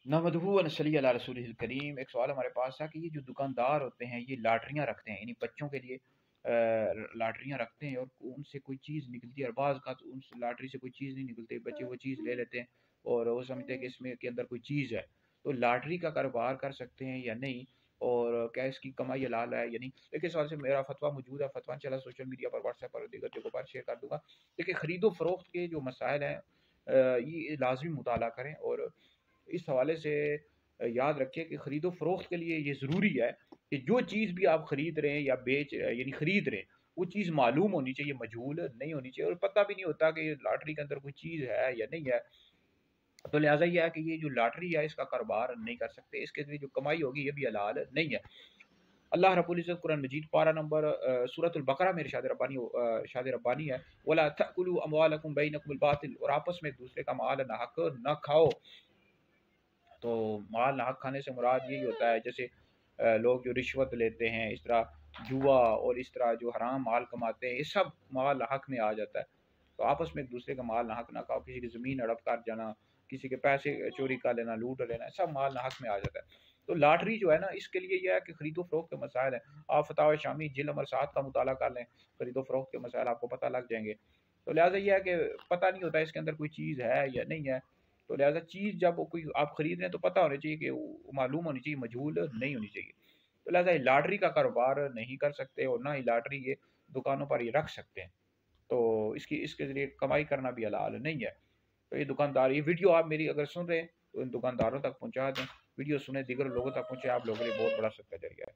नहमदुहु व नसल्ली अला रसूलिहिल करीम। एक सवाल हमारे पास था कि ये जो दुकानदार होते हैं ये लॉटरियां रखते हैं, यानी बच्चों के लिए लॉटरियां रखते हैं और उनसे कोई चीज़ निकलती है और बाज़ का उन लॉटरी से कोई चीज़ नहीं निकलती, बच्चे वो चीज़ ले लेते हैं और वो समझते हैं कि इसमें के अंदर कोई चीज़ है। तो लॉटरी का कारोबार कर सकते हैं या नहीं, और क्या इसकी कमाई हलाल है या नहीं? देखिए, इस सवाल से मेरा फतवा मौजूद है, फतवा चला सोशल मीडिया पर, व्हाट्सएप पर, दीगर जगहों पर शेयर कर दूंगा। देखिए, खरीदो फरोख्त के जो मसाइल हैं ये लाजमी मुताला करें, और इस हवाले से याद रखिए कि खरीदो फरोख्त के लिए ये ज़रूरी है कि जो चीज़ भी आप खरीद रहे हैं या यानी खरीद रहे हैं, वो चीज़ मालूम होनी चाहिए, मजहूल नहीं होनी चाहिए। और पता भी नहीं होता कि लॉटरी के अंदर कोई चीज़ है या नहीं है। तो लिहाजा ये है कि ये जो लॉटरी है इसका कारोबार नहीं कर सकते, इसके लिए जो कमाई होगी ये भी हलाल नहीं है। अल्लाह रब्बुल इज़्ज़त कुरान मजीद पारा नंबर सूरतुल बकरा में इरशाद रब्बानी है, वला तअकुलू अमवालकुम बैनकुम बिल बातिल, और आपस में एक दूसरे का माल नाहक न खाओ। तो माल नाहक खाने से मुराद यही होता है, जैसे लोग जो रिश्वत लेते हैं, इस तरह जुआ और इस तरह जो हराम माल कमाते हैं, ये सब माल हक में आ जाता है। तो आपस में एक दूसरे का माल नाहक ना खाओ, किसी की ज़मीन हड़प कर जाना, किसी के पैसे चोरी कर लेना, लूट लेना, सब माल नाहक में आ जाता है। तो लॉटरी जो है ना, इसके लिए यह है कि खरीदो फरोख्त के मसाइल हैं। आप फतावा शामी जिल्द नंबर 7 का मुताला कर लें, खरीदो फरोख्त के मसाइल आपको पता लग जाएंगे। तो लिहाजा यह है कि पता नहीं होता इसके अंदर कोई चीज़ है या नहीं है। तो लिहाजा चीज़ जब कोई आप खरीद रहे हैं तो पता होना चाहिए कि वो मालूम होनी चाहिए, मजहूल नहीं होनी चाहिए। तो लिहाजा ये लॉटरी का कारोबार नहीं कर सकते और ना ही लॉटरी ये दुकानों पर ये रख सकते हैं। तो इसके ज़रिए कमाई करना भी हलाल नहीं है। तो ये दुकानदार, ये वीडियो आप मेरी अगर सुन रहे हैं तो इन दुकानदारों तक पहुँचा दें। वीडियो सुने, दीगर लोगों तक पहुँचे, आप लोगों के लिए बहुत बड़ा सदका जरिया है।